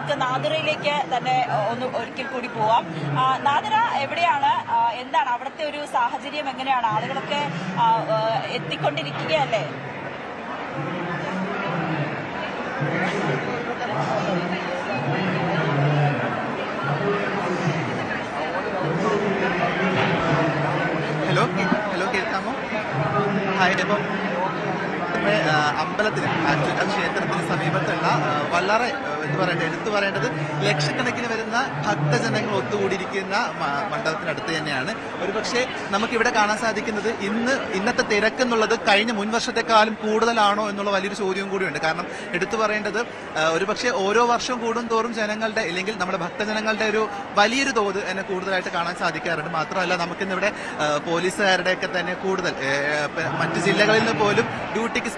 നമുക്ക് നാദിറയിലേക്ക് തന്നെ ഒരിക്കൽ കൂടി പോവാം. നാദിറ എവിടെയാണ്, എന്താണ് അവിടുത്തെ ഒരു സാഹചര്യം, എങ്ങനെയാണ്? ആളുകളൊക്കെ എത്തിക്കൊണ്ടിരിക്കുകയല്ലേ? ഹലോ കേൾക്കാമോ? ഹായ്. ഇപ്പം അമ്പലത്തിന് ക്ഷേത്രത്തിന് സമീപത്തുള്ള വളരെ എടുത്തു പറയേണ്ടത് ലക്ഷക്കണക്കിന് വരുന്ന ഭക്തജനങ്ങൾ ഒത്തുകൂടിയിരിക്കുന്ന മണ്ഡപത്തിനടുത്ത് തന്നെയാണ്. ഒരുപക്ഷെ നമുക്കിവിടെ കാണാൻ സാധിക്കുന്നത് ഇന്നത്തെ തിരക്കെന്നുള്ളത് കഴിഞ്ഞ മുൻവർഷത്തെക്കാളും കൂടുതലാണോ എന്നുള്ള വലിയൊരു ചോദ്യവും കൂടിയുണ്ട്. കാരണം എടുത്തു പറയേണ്ടത് ഒരുപക്ഷെ ഓരോ വർഷം കൂടുന്തോറും ജനങ്ങളുടെ അല്ലെങ്കിൽ നമ്മുടെ ഭക്തജനങ്ങളുടെ ഒരു വലിയൊരു തോത് എന്നെ കൂടുതലായിട്ട് കാണാൻ സാധിക്കാറുണ്ട്. മാത്രമല്ല നമുക്കിന്നിവിടെ പോലീസുകാരുടെയൊക്കെ തന്നെ കൂടുതൽ മറ്റു ജില്ലകളിൽ നിന്ന് പോലും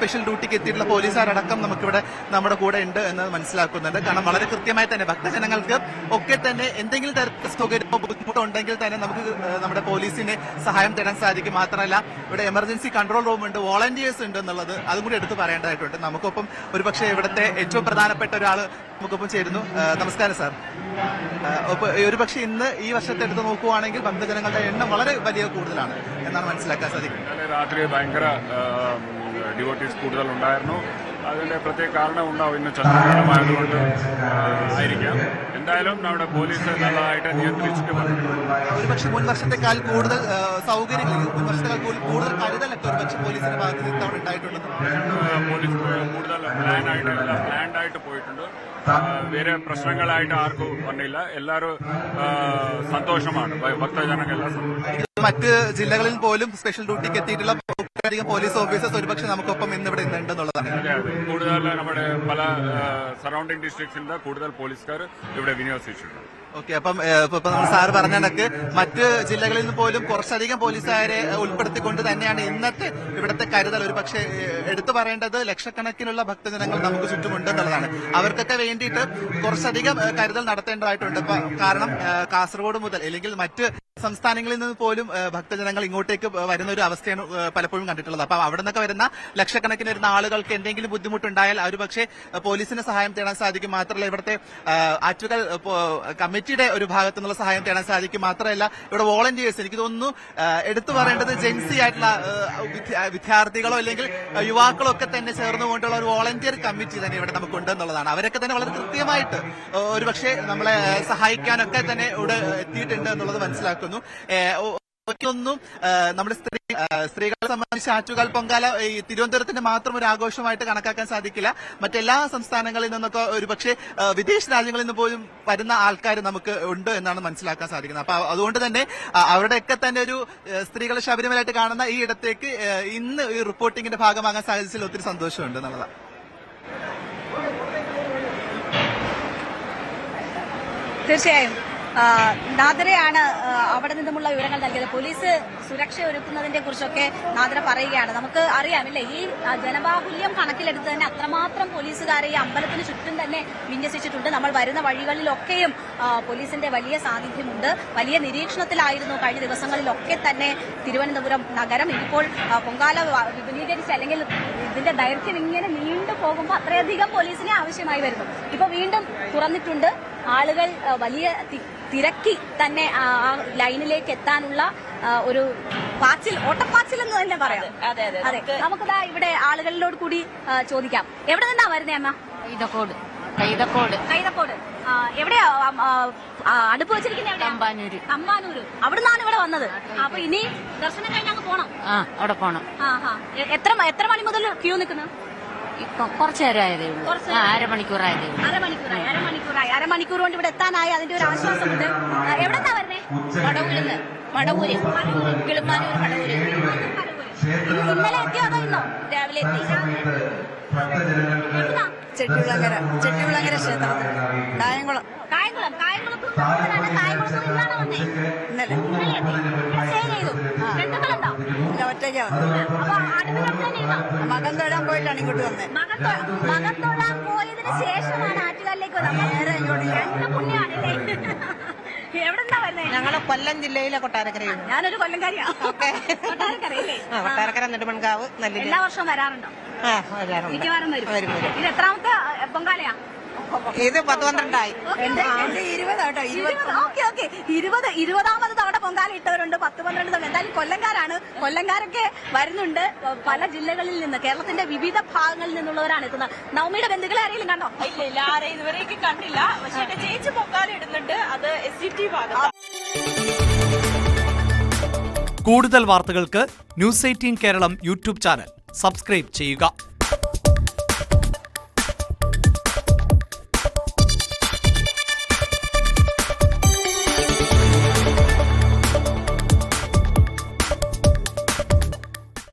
സ്പെഷ്യൽ ഡ്യൂട്ടിക്ക് എത്തിയിട്ടുള്ള പോലീസുകാരടക്കം നമുക്കിവിടെ നമ്മുടെ കൂടെ ഉണ്ട് എന്ന് മനസ്സിലാക്കുന്നുണ്ട്. കാരണം വളരെ കൃത്യമായി തന്നെ ഭക്തജനങ്ങൾക്ക് ഒക്കെ തന്നെ എന്തെങ്കിലും തരത്തിൽ സൗകര്യമോ ബുദ്ധിമുട്ടോ ഉണ്ടെങ്കിൽ തന്നെ നമുക്ക് നമ്മുടെ പോലീസിനെ സഹായം തരാൻ സാധിക്കും. മാത്രമല്ല ഇവിടെ എമർജൻസി കൺട്രോൾ റൂം ഉണ്ട്, വോളണ്ടിയേഴ്സ് ഉണ്ട് എന്നുള്ളത് അതും കൂടി എടുത്ത് പറയേണ്ടതായിട്ടുണ്ട്. നമുക്കൊപ്പം ഒരുപക്ഷെ ഇവിടുത്തെ ഏറ്റവും പ്രധാനപ്പെട്ട ഒരാൾ നമുക്കൊപ്പം ചേരുന്നു. നമസ്കാരം സാർ. ഒരുപക്ഷെ ഇന്ന് ഈ വർഷത്തെ എടുത്ത് നോക്കുവാണെങ്കിൽ ഭക്തജനങ്ങളുടെ എണ്ണം വളരെ വലിയ കൂടുതലാണ് എന്നാണ് മനസ്സിലാക്കാൻ സാധിക്കുന്നത്. രാത്രി ഭയങ്കര ഡിവോട്ടീസ് കൂടുതലുണ്ടായിരുന്നു. അതിന്റെ പ്രത്യേക കാരണം ഉണ്ടാവും. ഇന്ന് ചന്ദ്രഗ്രഹണമായതുകൊണ്ട് ആയിരിക്കാം. എന്തായാലും നമ്മുടെ പോലീസ് നല്ലതായിട്ട് നിയന്ത്രിച്ചിട്ട് ഒരുപക്ഷെ മുൻവർഷത്തെക്കാൾ കൂടുതൽ സൗകര്യങ്ങൾ, മുൻവർഷത്തെക്കാൾ കൂടുതൽ കരുതലൊക്കെ ഒരുപക്ഷെ പോലീസിന്റെ ഭാഗത്ത് ഇത്തവണ ഉണ്ടായിട്ടുണ്ടെന്ന് പോലീസ് കൂടുതൽ പ്ലാൻഡ് ആയിട്ട് പോയിട്ടുണ്ട്. വേറെ പ്രശ്നങ്ങളായിട്ട് ആർക്കും വന്നില്ല. എല്ലാവരും സന്തോഷമാണ്. ഭക്തജനങ്ങളെല്ലാം സന്തോഷം. മറ്റ് ജില്ലകളിൽ പോലും സ്പെഷ്യൽ ഡ്യൂട്ടിക്ക് എത്തിയിട്ടുള്ള അധികം പോലീസ് ഓഫീസേഴ്സ് ഒരുപക്ഷെ നമുക്കൊപ്പം ഇന്നിവിടെ ഉണ്ടെന്നുള്ളതാണ്. കൂടുതൽ നമ്മുടെ പല സറൗണ്ടിംഗ് ഡിസ്ട്രിക്ട്സിന്റെ കൂടുതൽ പോലീസുകാർ ഇവിടെ വിന്യസിച്ചിട്ടുണ്ട്. ഓക്കെ. അപ്പം നമ്മൾ സാറ് പറഞ്ഞ കണക്ക് മറ്റ് ജില്ലകളിൽ നിന്ന് പോലും കുറച്ചധികം പോലീസുകാരെ ഉൾപ്പെടുത്തിക്കൊണ്ട് തന്നെയാണ് ഇന്നത്തെ ഇവിടുത്തെ കരുതൽ. ഒരു പക്ഷേ എടുത്തു പറയേണ്ടത് ലക്ഷക്കണക്കിനുള്ള ഭക്തജനങ്ങൾ നമുക്ക് ചുറ്റുമുണ്ടെന്നുള്ളതാണ്. അവർക്കൊക്കെ വേണ്ടിയിട്ട് കുറച്ചധികം കരുതൽ നടത്തേണ്ടതായിട്ടുണ്ട്. കാരണം കാസർഗോഡ് മുതൽ അല്ലെങ്കിൽ മറ്റ് സംസ്ഥാനങ്ങളിൽ നിന്ന് പോലും ഭക്തജനങ്ങൾ ഇങ്ങോട്ടേക്ക് വരുന്ന ഒരു അവസ്ഥയാണ് പലപ്പോഴും കണ്ടിട്ടുള്ളത്. അപ്പൊ അവിടെ നിന്നൊക്കെ വരുന്ന ലക്ഷക്കണക്കിന് വരുന്ന ആളുകൾക്ക് എന്തെങ്കിലും ബുദ്ധിമുട്ടുണ്ടായാൽ അവർ പക്ഷേ പോലീസിന് സഹായം തേടാൻ സാധിക്കും. മാത്രമല്ല ഇവിടുത്തെ ആറ്റുകാൽ കമ്മിറ്റിയുടെ ഒരു ഭാഗത്തു നിന്നുള്ള സഹായം തേടാൻ സാധിക്കും. മാത്രമല്ല ഇവിടെ വോളണ്ടിയേഴ്സ്, എനിക്ക് തോന്നുന്നു എടുത്തു പറയേണ്ടത് ജെൻസി ആയിട്ടുള്ള വിദ്യാർത്ഥികളോ അല്ലെങ്കിൽ യുവാക്കളോ ഒക്കെ തന്നെ ചേർന്നുകൊണ്ടുള്ള ഒരു വോളണ്ടിയർ കമ്മിറ്റി തന്നെ ഇവിടെ നമുക്കുണ്ടെന്നുള്ളതാണ്. അവരൊക്കെ തന്നെ വളരെ കൃത്യമായിട്ട് ഒരുപക്ഷെ നമ്മളെ സഹായിക്കാനൊക്കെ തന്നെ ഇവിടെ എത്തിയിട്ടുണ്ട് എന്നുള്ളത് മനസ്സിലാക്കുന്നു. ഒന്നും നമ്മുടെ സ്ത്രീകളെ സംബന്ധിച്ച് ആറ്റുകാൽ പൊങ്കാല ഈ തിരുവനന്തപുരത്തിന്റെ മാത്രം ഒരു ആഘോഷമായിട്ട് കണക്കാക്കാൻ സാധിക്കില്ല. മറ്റെല്ലാ സംസ്ഥാനങ്ങളിൽ നിന്നൊക്കെ ഒരുപക്ഷെ വിദേശ രാജ്യങ്ങളിൽ നിന്ന് പോലും വരുന്ന ആൾക്കാർ നമുക്ക് ഉണ്ട് എന്നാണ് മനസ്സിലാക്കാൻ സാധിക്കുന്നത്. അപ്പൊ അതുകൊണ്ട് തന്നെ അവരുടെയൊക്കെ തന്നെ ഒരു സ്ത്രീകളെ ശബരിമലയായിട്ട് കാണുന്ന ഈ ഇടത്തേക്ക് ഇന്ന് ഈ റിപ്പോർട്ടിങ്ങിന്റെ ഭാഗമാകാൻ സാധിച്ചതിൽ ഒത്തിരി സന്തോഷമുണ്ട് എന്നുള്ളതാണ്. തീർച്ചയായും നാദിറയാണ് അവിടെ നിന്നുമുള്ള വിവരങ്ങൾ നൽകിയത്. പോലീസ് സുരക്ഷ ഒരുക്കുന്നതിനെ കുറിച്ചൊക്കെ നാദിറ പറയുകയാണ്. നമുക്ക് അറിയാമില്ലേ, ഈ ജനബാഹുല്യം കണക്കിലെടുത്ത് തന്നെ അത്രമാത്രം പോലീസുകാരെ ഈ അമ്പലത്തിന് ചുറ്റും തന്നെ വിന്യസിച്ചിട്ടുണ്ട്. നമ്മൾ വരുന്ന വഴികളിലൊക്കെയും പോലീസിന്റെ വലിയ സാന്നിധ്യമുണ്ട്. വലിയ നിരീക്ഷണത്തിലായിരുന്നു കഴിഞ്ഞ ദിവസങ്ങളിലൊക്കെ തന്നെ തിരുവനന്തപുരം നഗരം. ഇപ്പോൾ പൊങ്കാല വിപുലീകരിച്ച് അല്ലെങ്കിൽ ഇതിന്റെ ദൈർഘ്യം ഇങ്ങനെ നീണ്ടു പോകുമ്പോൾ അത്രയധികം പോലീസിനെ ആവശ്യമായി വരുന്നു. ഇപ്പൊ വീണ്ടും തുറന്നിട്ടുണ്ട്. ആളുകൾ വലിയ തിരക്കി തന്നെ ആ ലൈനിലേക്ക് എത്താനുള്ള ഒരു ഓട്ടപ്പാച്ചിൽ എന്ന് തന്നെ പറയാം. അതെ, നമുക്കിതാ ഇവിടെ ആളുകളിലോട് കൂടി ചോദിക്കാം. എവിടെ നിന്നാ വരുന്നേ അമ്മ? കൈതക്കോട്. എവിടെയാ അടുപ്പ് വെച്ചിരിക്കുന്നത്? എവിടെയാ? തമ്പാനൂര്. അവിടുന്നാണ് ഇവിടെ വന്നത്. അപ്പൊ ഇനി ദർശനം കഴിഞ്ഞ് അങ്ങ് പോണം. അവിടെ പോണം. എത്ര മണി മുതൽ ക്യൂ നിൽക്കുന്നത്? ഇപ്പൊ കുറച്ചു നേരമായതേ ഉള്ളൂ. അരമണിക്കൂറായതേ ഉള്ളൂ. അരമണിക്കൂർ കൊണ്ട് ഇവിടെ എത്താനായി. അതിന്റെ ഒരു ആശ്വാസമുണ്ട്. എവിടെന്നാ വരുന്നേ? മടവൂര് കിളിമാനൂർ മടവൂര്. ഇന്നലെ എത്തിയോ അതോ ഇന്നോ? രാവിലെ എത്തി. ചെട്ടികുളങ്ങര ക്ഷേത്രം കായംകുളം. ഇന്നലെ ഒറ്റയ്ക്കാ മകൻ തൊഴാൻ പോയിട്ടാണ് ഇങ്ങോട്ട് വന്നത്. മകൻ തൊഴാൻ പോയതിന് ശേഷമാണ് ആറ്റുകാലിലേക്ക് എവിടെന്താ വരുന്നത്? ഞങ്ങള് കൊല്ലം ജില്ലയിലെ കൊട്ടാരക്കരയാണ്. ഞാനൊരു കൊല്ലംകാരിയാണ്. കൊട്ടാരക്കര നെടുമൺകാവ് നല്ല എല്ലാ വർഷവും വരാറുണ്ടോ? വരാറുണ്ട്. മിക്കവാറും വരും. ഇത് എത്രാമത്തെ പൊങ്കാലയാ? ഇത് 10-12 ഓക്കെ 20ാമത് തവണ പൊങ്കാല ഇട്ടവരുണ്ട്, 10-12 തവണ. എന്തായാലും കൊല്ലംകാരാണ്, കൊല്ലംകാരൊക്കെ വരുന്നുണ്ട് പല ജില്ലകളിൽ നിന്ന്, കേരളത്തിന്റെ വിവിധ ഭാഗങ്ങളിൽ നിന്നുള്ളവരാണ് എത്തുന്നത്. നവമിയുടെ ബന്ധുക്കളെ ആരെങ്കിലും കണ്ടോ? ഇല്ല ആരെയും ഇതുവരേക്ക് കണ്ടില്ല. പക്ഷെ എന്റെ ചേച്ചി പൊങ്കാല ഇടുന്നുണ്ട്, അത് SCT ഭാഗത്താണ്. കൂടുതൽ വാർത്തകൾക്ക് news 18 Keralam YouTube channel subscribe ചെയ്യുക.